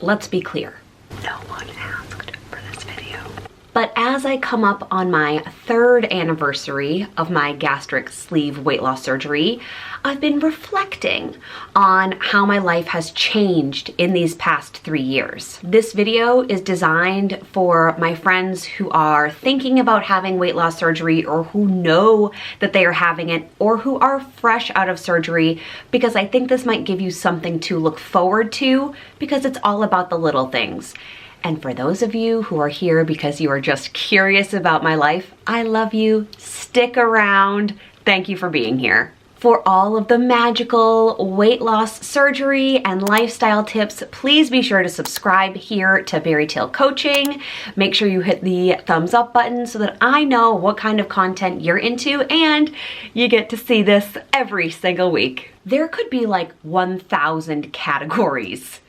let's be clear. No one asked for this video. But as I come up on my 3rd anniversary of my gastric sleeve weight loss surgery, I've been reflecting on how my life has changed in these past 3 years. This video is designed for my friends who are thinking about having weight loss surgery, or who know that they are having it, or who are fresh out of surgery, because I think this might give you something to look forward to, because it's all about the little things. And for those of you who are here because you are just curious about my life, I love you. Stick around. Thank you for being here. For all of the magical weight loss surgery and lifestyle tips, please be sure to subscribe here to BariTale Coaching. Make sure you hit the thumbs up button so that I know what kind of content you're into and you get to see this every single week. There could be like 1,000 categories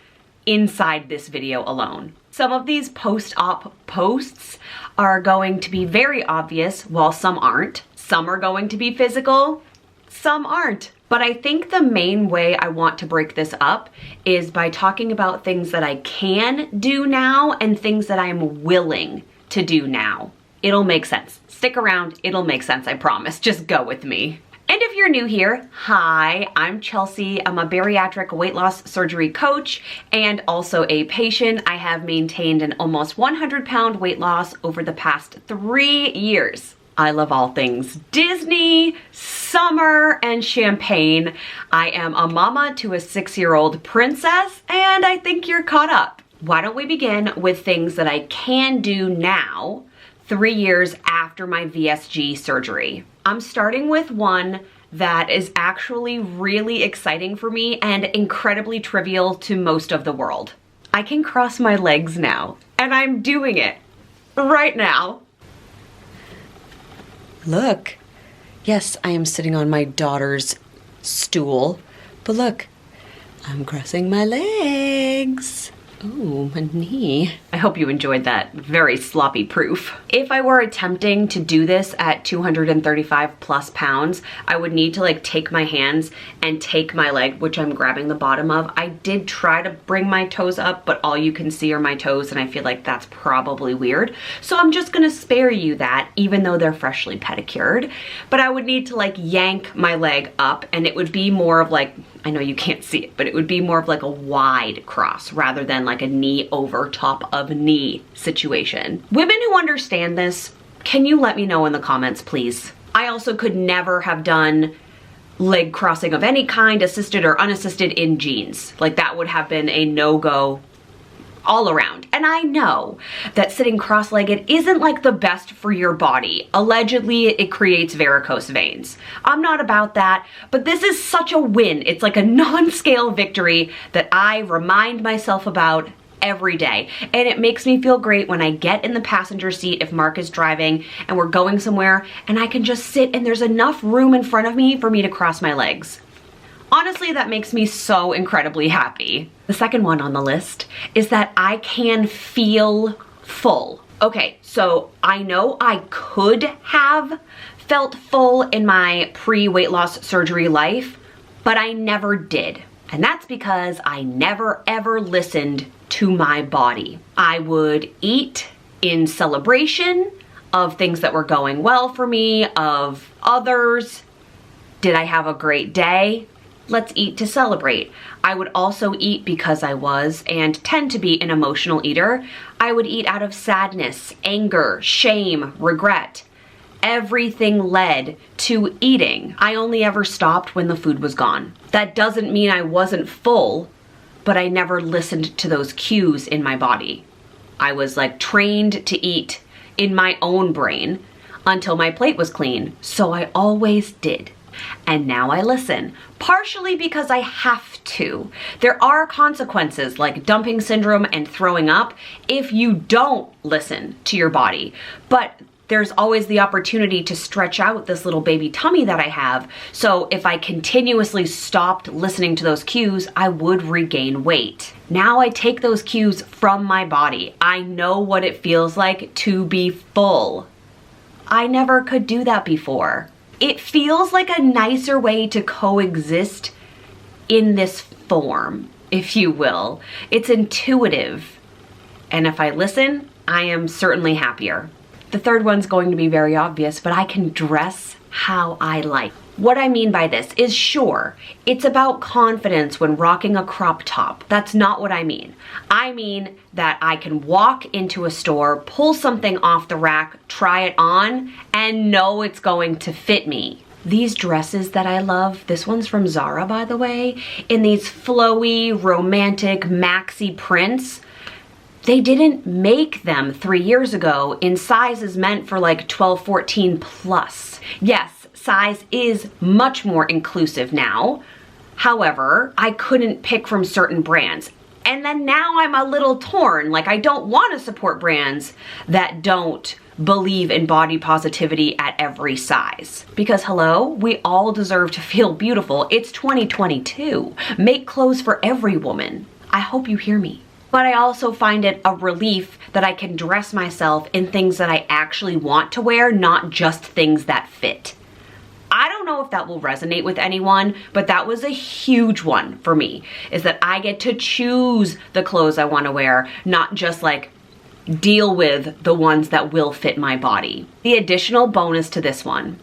inside this video alone. Some of these post-op posts are going to be very obvious, while some aren't. Some are going to be physical, some aren't. But I think the main way I want to break this up is by talking about things that I can do now and things that I'm willing to do now. It'll make sense. Stick around, it'll make sense, I promise. Just go with me. And if you're new here, hi, I'm Chelsea. I'm a bariatric weight loss surgery coach and also a patient. I have maintained an almost 100-pound weight loss over the past 3 years. I love all things Disney, summer, and champagne. I am a mama to a 6-year-old princess, and I think you're caught up. Why don't we begin with things that I can do now, 3 years after my VSG surgery. I'm starting with one that is actually really exciting for me and incredibly trivial to most of the world. I can cross my legs now, and I'm doing it right now. Look, yes, I am sitting on my daughter's stool, but look, I'm crossing my legs. Ooh, my knee. I hope you enjoyed that very sloppy proof. If I were attempting to do this at 235 plus pounds, I would need to like take my hands and take my leg, which I'm grabbing the bottom of. I did try to bring my toes up, but all you can see are my toes, and I feel like that's probably weird. So I'm just gonna spare you that, even though they're freshly pedicured. But I would need to like yank my leg up, and it would be more of like, I know you can't see it, but it would be more of like a wide cross rather than like a knee over top of knee situation. Women who understand this, can you let me know in the comments, please? I also could never have done leg crossing of any kind, assisted or unassisted, in jeans. Like that would have been a no-go all around. And I know that sitting cross-legged isn't like the best for your body. Allegedly, it creates varicose veins. I'm not about that, but this is such a win. It's like a non-scale victory that I remind myself about every day. And it makes me feel great when I get in the passenger seat if Mark is driving and we're going somewhere and I can just sit and there's enough room in front of me for me to cross my legs. Honestly, that makes me so incredibly happy. The second one on the list is that I can feel full. Okay, so I know I could have felt full in my pre-weight loss surgery life, but I never did. And that's because I never ever listened to my body. I would eat in celebration of things that were going well for me, of others. Did I have a great day? Let's eat to celebrate. I would also eat because I was and tend to be an emotional eater. I would eat out of sadness, anger, shame, regret. Everything led to eating. I only ever stopped when the food was gone. That doesn't mean I wasn't full, but I never listened to those cues in my body. I was like trained to eat in my own brain until my plate was clean, so I always did. And now I listen, partially because I have to. There are consequences like dumping syndrome and throwing up if you don't listen to your body. But there's always the opportunity to stretch out this little baby tummy that I have. So if I continuously stopped listening to those cues, I would regain weight. Now I take those cues from my body. I know what it feels like to be full. I never could do that before. It feels like a nicer way to coexist in this form, if you will. It's intuitive. And if I listen, I am certainly happier. The third one's going to be very obvious, but I can dress how I like. What I mean by this is, sure, it's about confidence when rocking a crop top. That's not what I mean. I mean that I can walk into a store, pull something off the rack, try it on, and know it's going to fit me. These dresses that I love, this one's from Zara, by the way, in these flowy, romantic, maxi prints, they didn't make them 3 years ago in sizes meant for like 12, 14 plus. Yes, size is much more inclusive now. However, I couldn't pick from certain brands. And then now I'm a little torn. Like, I don't want to support brands that don't believe in body positivity at every size. Because hello, we all deserve to feel beautiful. It's 2022. Make clothes for every woman. I hope you hear me. But I also find it a relief that I can dress myself in things that I actually want to wear, not just things that fit. I don't know if that will resonate with anyone, but that was a huge one for me, is that I get to choose the clothes I want to wear, not just like deal with the ones that will fit my body. The additional bonus to this one,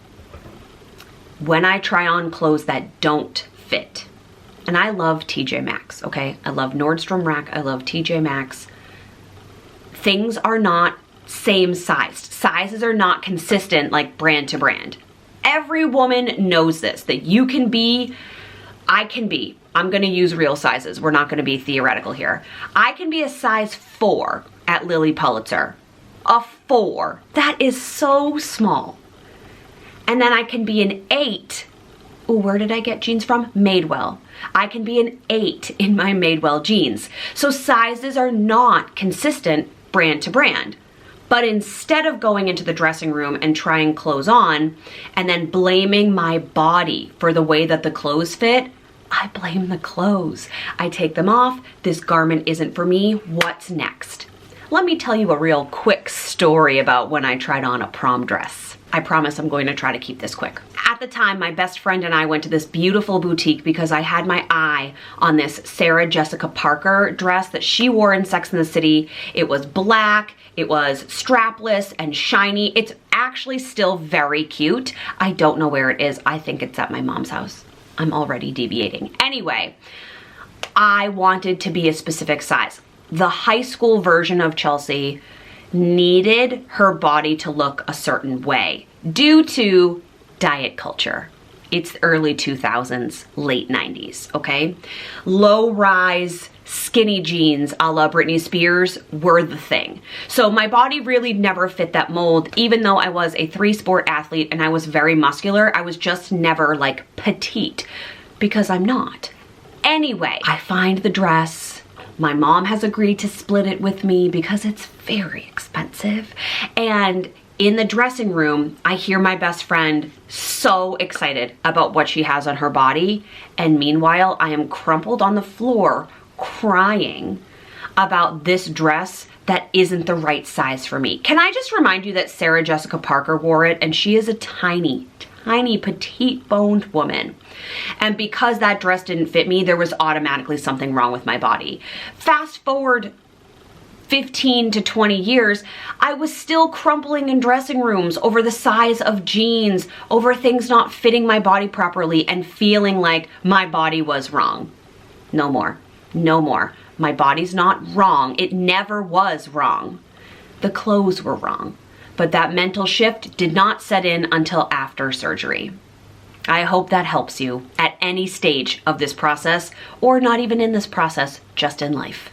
when I try on clothes that don't fit, and I love TJ Maxx, okay? I love Nordstrom Rack, I love TJ Maxx. Things are not same sized. Sizes are not consistent like brand to brand. Every woman knows this, that you can be, I can be, I'm gonna use real sizes, we're not gonna be theoretical here. I can be a size 4 at Lilly Pulitzer. A 4, that is so small. And then I can be an 8. Ooh, where did I get jeans from? Madewell. I can be an 8 in my Madewell jeans. So sizes are not consistent brand to brand. But instead of going into the dressing room and trying clothes on and then blaming my body for the way that the clothes fit, I blame the clothes. I take them off. This garment isn't for me. What's next? Let me tell you a real quick story about when I tried on a prom dress. I promise I'm going to try to keep this quick. At the time, my best friend and I went to this beautiful boutique because I had my eye on this Sarah Jessica Parker dress that she wore in Sex and the City. It was black, it was strapless and shiny. It's actually still very cute. I don't know where it is. I think it's at my mom's house. I'm already deviating. Anyway, I wanted to be a specific size. The high school version of Chelsea needed her body to look a certain way due to diet culture. It's early 2000s, late 90s, okay? Low-rise, skinny jeans a la Britney Spears were the thing. So my body really never fit that mold, even though I was a 3-sport athlete and I was very muscular. I was just never like petite, because I'm not. Anyway, I find the dress. My mom has agreed to split it with me because it's very expensive. And in the dressing room, I hear my best friend so excited about what she has on her body. And meanwhile, I am crumpled on the floor crying about this dress that isn't the right size for me. Can I just remind you that Sarah Jessica Parker wore it, and she is a tiny, tiny, petite-boned woman. And because that dress didn't fit me, there was automatically something wrong with my body. Fast forward 15 to 20 years, I was still crumpling in dressing rooms over the size of jeans, over things not fitting my body properly, and feeling like my body was wrong. No more. No more. My body's not wrong. It never was wrong. The clothes were wrong. But that mental shift did not set in until after surgery. I hope that helps you at any stage of this process, or not even in this process, just in life.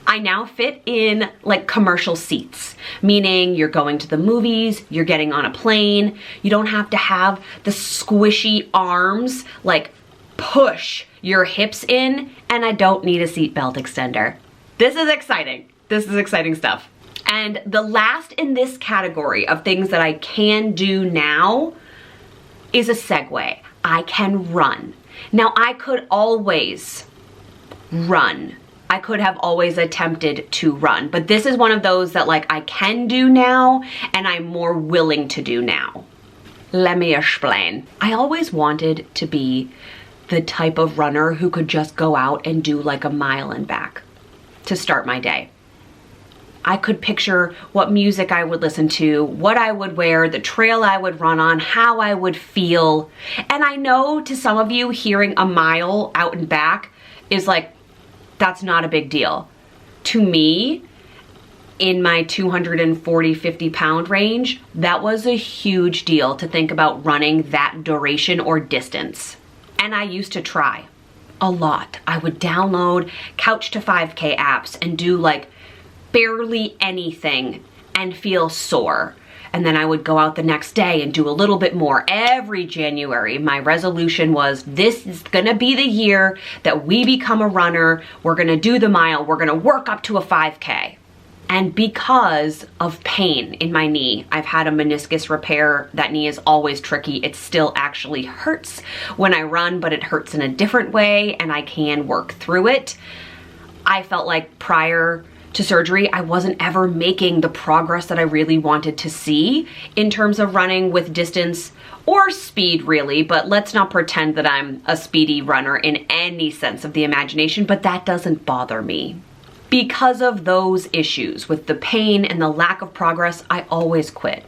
I now fit in like commercial seats, meaning you're going to the movies, you're getting on a plane, you don't have to have the squishy arms, like push your hips in, and I don't need a seatbelt extender. This is exciting. This is exciting stuff. And the last in this category of things that I can do now is a segue. I can run. Now, I could always run. I could have always attempted to run, but this is one of those that like I can do now and I'm more willing to do now. Let me explain. I always wanted to be the type of runner who could just go out and do like a mile and back to start my day. I could picture what music I would listen to, what I would wear, the trail I would run on, how I would feel. And I know to some of you, hearing a mile out and back is like, that's not a big deal. To me, in my 240, 50 pound range, that was a huge deal to think about running that duration or distance. And I used to try a lot. I would download Couch to 5K apps and do like barely anything and feel sore. And then I would go out the next day and do a little bit more. Every January, my resolution was, this is gonna be the year that we become a runner. We're gonna do the mile. We're gonna work up to a 5K. And because of pain in my knee, I've had a meniscus repair. That knee is always tricky. It still actually hurts when I run, but it hurts in a different way and I can work through it. I felt like prior to surgery, I wasn't ever making the progress that I really wanted to see in terms of running with distance or speed really, but let's not pretend that I'm a speedy runner in any sense of the imagination, but that doesn't bother me. Because of those issues with the pain and the lack of progress, I always quit.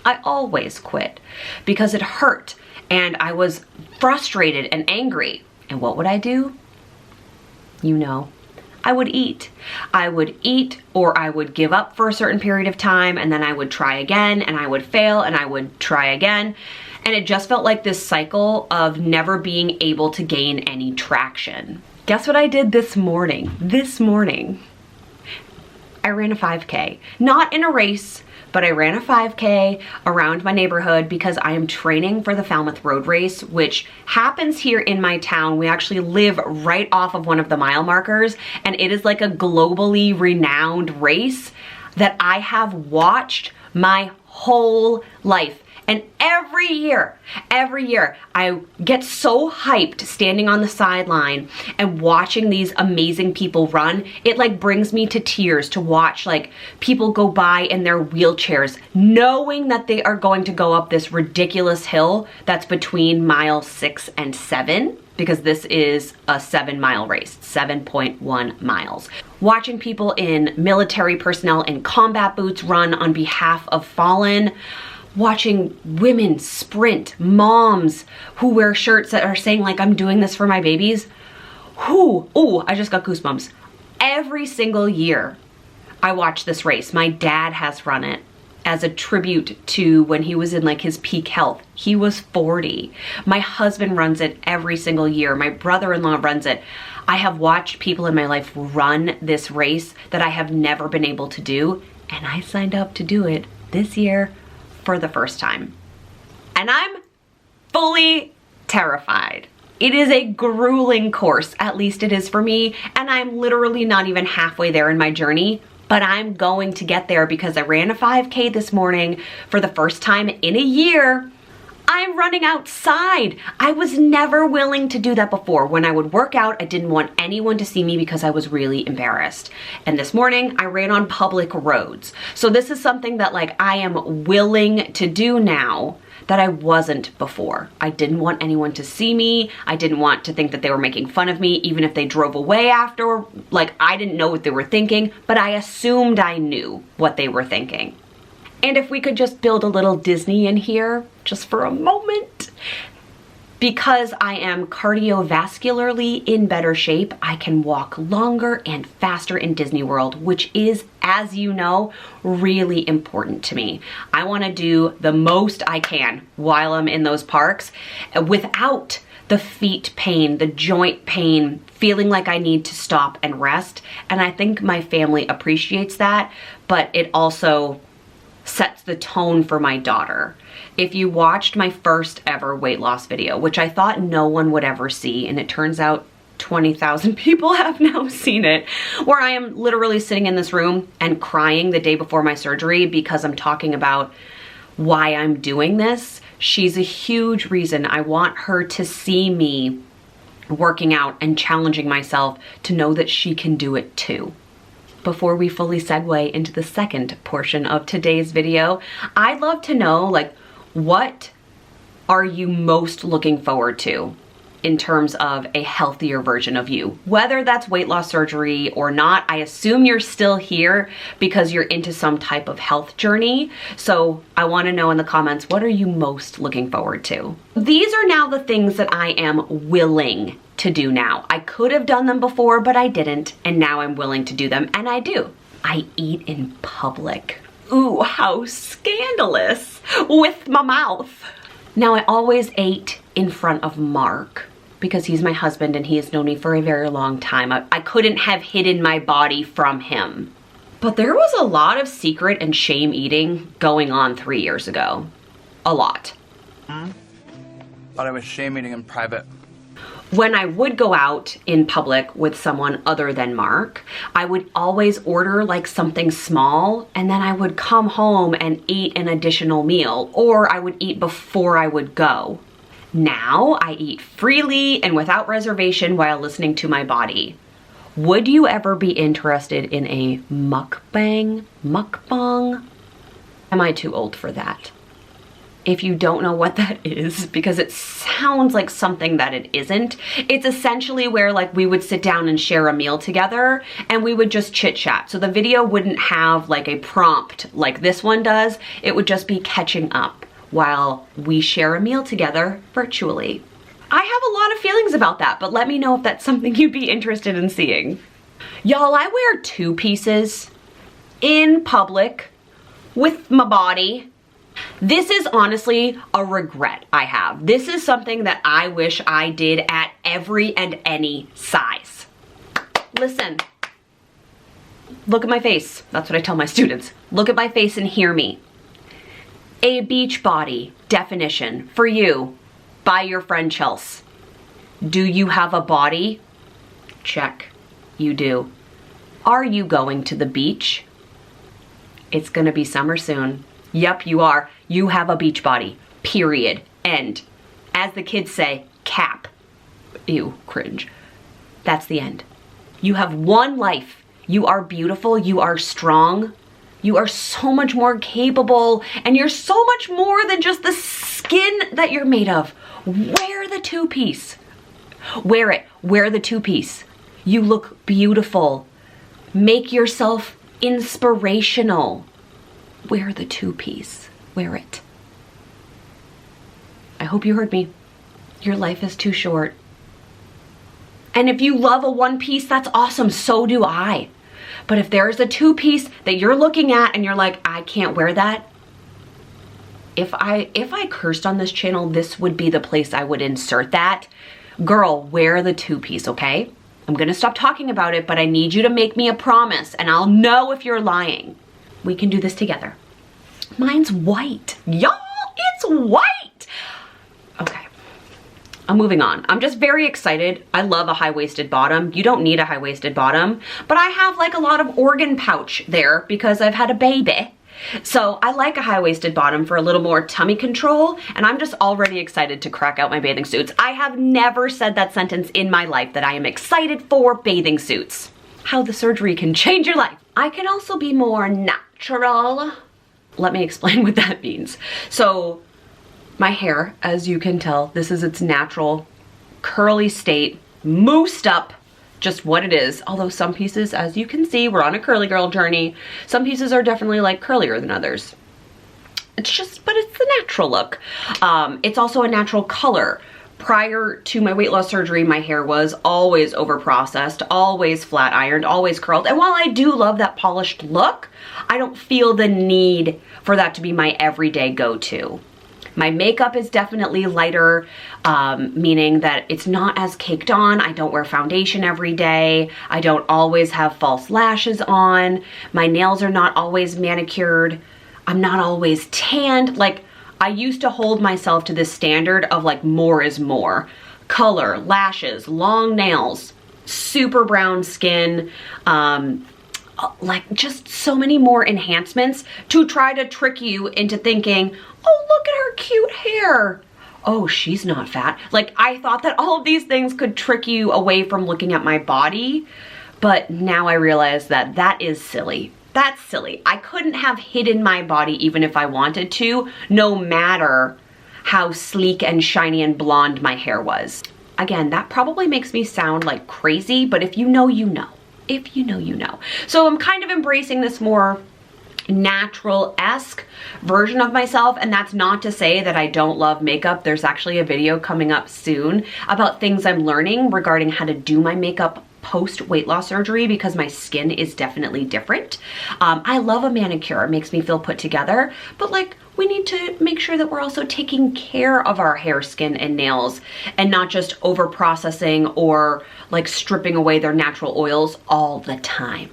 I always quit because it hurt and I was frustrated and angry. And what would I do? You know. I would eat. I would eat or I would give up for a certain period of time and then I would try again and I would fail and I would try again. And it just felt like this cycle of never being able to gain any traction. Guess what I did this morning? This morning, I ran a 5K. Not in a race, but I ran a 5K around my neighborhood because I am training for the Falmouth Road Race, which happens here in my town. We actually live right off of one of the mile markers, and it is like a globally renowned race that I have watched my whole life. And every year, I get so hyped standing on the sideline and watching these amazing people run. It like brings me to tears to watch like people go by in their wheelchairs, knowing that they are going to go up this ridiculous hill that's between mile 6 and 7, because this is a 7-mile race, 7.1 miles. Watching people in military personnel in combat boots run on behalf of fallen. Watching women sprint, moms who wear shirts that are saying like, I'm doing this for my babies. Ooh, I just got goosebumps. Every single year I watch this race. My dad has run it as a tribute to when he was in like his peak health. He was 40. My husband runs it every single year. My brother-in-law runs it. I have watched people in my life run this race that I have never been able to do, and I signed up to do it this year for the first time. And I'm fully terrified. It is a grueling course, at least it is for me, and I'm literally not even halfway there in my journey, but I'm going to get there because I ran a 5K this morning for the first time in a year. I'm running outside. I was never willing to do that before. When I would work out, I didn't want anyone to see me because I was really embarrassed. And this morning I ran on public roads. So this is something that like I am willing to do now that I wasn't before. I didn't want anyone to see me. I didn't want to think that they were making fun of me, even if they drove away after. Like, I didn't know what they were thinking, but I assumed I knew what they were thinking. And if we could just build a little Disney in here, just for a moment. Because I am cardiovascularly in better shape, I can walk longer and faster in Disney World, which is, as you know, really important to me. I want to do the most I can while I'm in those parks without the feet pain, the joint pain, feeling like I need to stop and rest. And I think my family appreciates that, but it also sets the tone for my daughter. If you watched my first ever weight loss video, which I thought no one would ever see, and it turns out 20,000 people have now seen it, where I am literally sitting in this room and crying the day before my surgery because I'm talking about why I'm doing this. She's a huge reason. I want her to see me working out and challenging myself to know that she can do it too. Before we fully segue into the second portion of today's video, I'd love to know, like, what are you most looking forward to in terms of a healthier version of you. Whether that's weight loss surgery or not, I assume you're still here because you're into some type of health journey. So I want to know in the comments, what are you most looking forward to? These are now the things that I am willing to do now. I could have done them before, but I didn't. And now I'm willing to do them, and I do. I eat in public. Ooh, how scandalous with my mouth. Now, I always ate in front of Mark because he's my husband and he has known me for a very long time. I couldn't have hidden my body from him. But there was a lot of secret and shame eating going on 3 years ago. A lot. Thought I was shame eating in private. When I would go out in public with someone other than Mark, I would always order like something small, and then I would come home and eat an additional meal, or I would eat before I would go. Now I eat freely and without reservation while listening to my body. Would you ever be interested in a mukbang? Mukbang? Am I too old for that? If you don't know what that is, because it sounds like something that it isn't, it's essentially where like we would sit down and share a meal together and we would just chit chat. So the video wouldn't have like a prompt like this one does. It would just be catching up while we share a meal together virtually. I have a lot of feelings about that, but let me know if that's something you'd be interested in seeing. Y'all, I wear 2 pieces in public with my body. This is honestly a regret I have. This is something that I wish I did at every and any size. Listen, look at my face. That's what I tell my students. Look at my face and hear me. A beach body definition for you by your friend Chelsea. Do you have a body? Check, you do. Are you going to the beach? It's gonna be summer soon. Yep, you are. You have a beach body. Period. End. As the kids say, cap. Ew, cringe. That's the end. You have one life. You are beautiful. You are strong. You are so much more capable. And you're so much more than just the skin that you're made of. Wear the 2-piece. Wear it. Wear the 2-piece. You look beautiful. Make yourself inspirational. Wear the 2-piece. Wear it. I hope you heard me. Your life is too short. And if you love a 1-piece, that's awesome. So do I. But if there's a 2-piece that you're looking at and you're like, I can't wear that. If I cursed on this channel, this would be the place I would insert that. Girl, wear the 2-piece, okay? I'm gonna stop talking about it, but I need you to make me a promise and I'll know if you're lying. We can do this together. Mine's white. Y'all, it's white. Okay, I'm moving on. I'm just very excited. I love a high-waisted bottom. You don't need a high-waisted bottom, but I have like a lot of organ pouch there because I've had a baby. So I like a high-waisted bottom for a little more tummy control, and I'm just already excited to crack out my bathing suits. I have never said that sentence in my life, that I am excited for bathing suits. How the surgery can change your life. I can also be more natural. Let me explain what that means. So my hair, as you can tell, this is its natural curly state, moosed up, just what it is. Although some pieces, as you can see, we're on a curly girl journey. Some pieces are definitely like curlier than others. It's just, but it's the natural look. It's also a natural color. Prior to my weight loss surgery, my hair was always over processed, always flat ironed, always curled. And while I do love that polished look, I don't feel the need for that to be my everyday go-to. My makeup is definitely lighter, meaning that it's not as caked on. I don't wear foundation every day. I don't always have false lashes on. My nails are not always manicured. I'm not always tanned. Like, I used to hold myself to this standard of like more is more. Color, lashes, long nails, super brown skin, like just so many more enhancements to try to trick you into thinking, oh, look at her cute hair. Oh, she's not fat. Like, I thought that all of these things could trick you away from looking at my body, but now I realize that that is silly. That's silly. I couldn't have hidden my body even if I wanted to, no matter how sleek and shiny and blonde my hair was. Again, that probably makes me sound like crazy, but if you know, you know. If you know, you know. So I'm kind of embracing this more natural-esque version of myself, and that's not to say that I don't love makeup. There's actually a video coming up soon about things I'm learning regarding how to do my makeup post weight loss surgery, because my skin is definitely different. I love a manicure. It makes me feel put together, but like, we need to make sure that we're also taking care of our hair, skin, and nails, and not just over processing or like stripping away their natural oils all the time.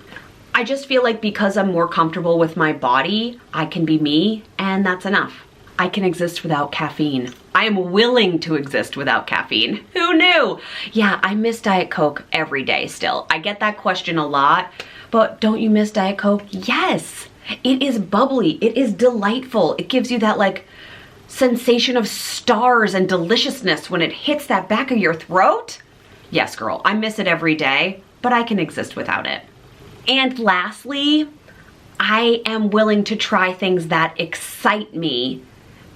I just feel like because I'm more comfortable with my body, I can be me, and that's enough. I can exist without caffeine. I am willing to exist without caffeine. Who knew? Yeah, I miss Diet Coke every day still. I get that question a lot, but don't you miss Diet Coke? Yes. It is bubbly. It is delightful. It gives you that like sensation of stars and deliciousness when it hits that back of your throat. Yes, girl, I miss it every day, but I can exist without it. And lastly, I am willing to try things that excite me,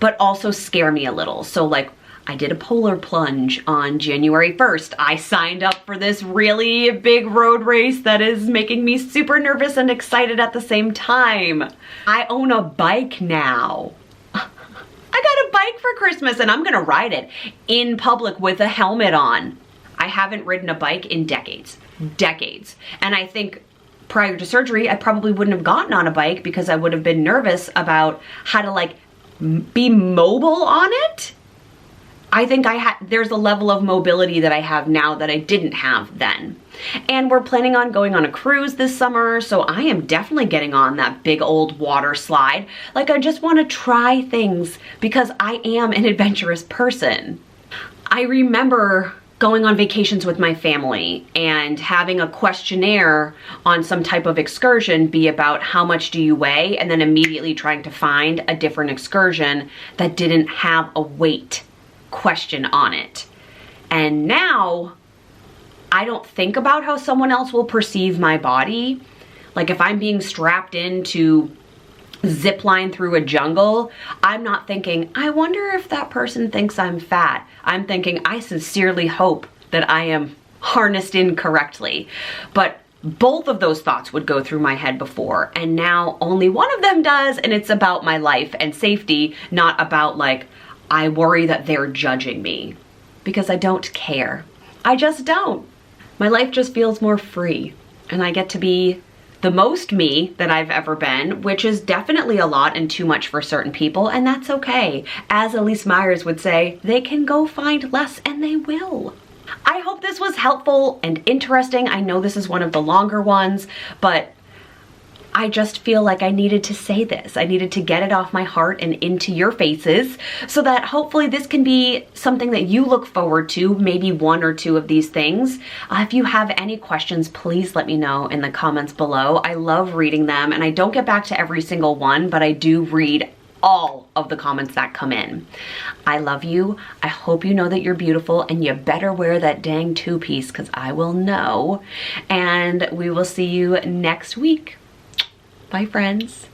but also scare me a little. So like, I did a polar plunge on January 1st. I signed up for this really big road race that is making me super nervous and excited at the same time. I own a bike now. I got a bike for Christmas and I'm gonna ride it in public with a helmet on. I haven't ridden a bike in decades. And I think prior to surgery, I probably wouldn't have gotten on a bike because I would have been nervous about how to like be mobile on it. I think there's a level of mobility that I have now that I didn't have then. And we're planning on going on a cruise this summer, so I am definitely getting on that big old water slide. Like, I just want to try things because I am an adventurous person. I remember going on vacations with my family and having a questionnaire on some type of excursion be about how much do you weigh, and then immediately trying to find a different excursion that didn't have a weight question on it. And now I don't think about how someone else will perceive my body. Like if I'm being strapped in to zip line through a jungle, I'm not thinking, I wonder if that person thinks I'm fat. I'm thinking, I sincerely hope that I am harnessed incorrectly. But both of those thoughts would go through my head before, and now only one of them does, and it's about my life and safety, not about like, I worry that they're judging me, because I don't care. I just don't. My life just feels more free, and I get to be the most me that I've ever been, which is definitely a lot and too much for certain people, and that's okay. As Elise Myers would say, they can go find less, and they will. I hope this was helpful and interesting. I know this is one of the longer ones, but I just feel like I needed to say this. I needed to get it off my heart and into your faces so that hopefully this can be something that you look forward to, maybe one or two of these things. If you have any questions, please let me know in the comments below. I love reading them, and I don't get back to every single one, but I do read all of the comments that come in. I love you. I hope you know that you're beautiful, and you better wear that dang two-piece because I will know. And we will see you next week. Bye, friends.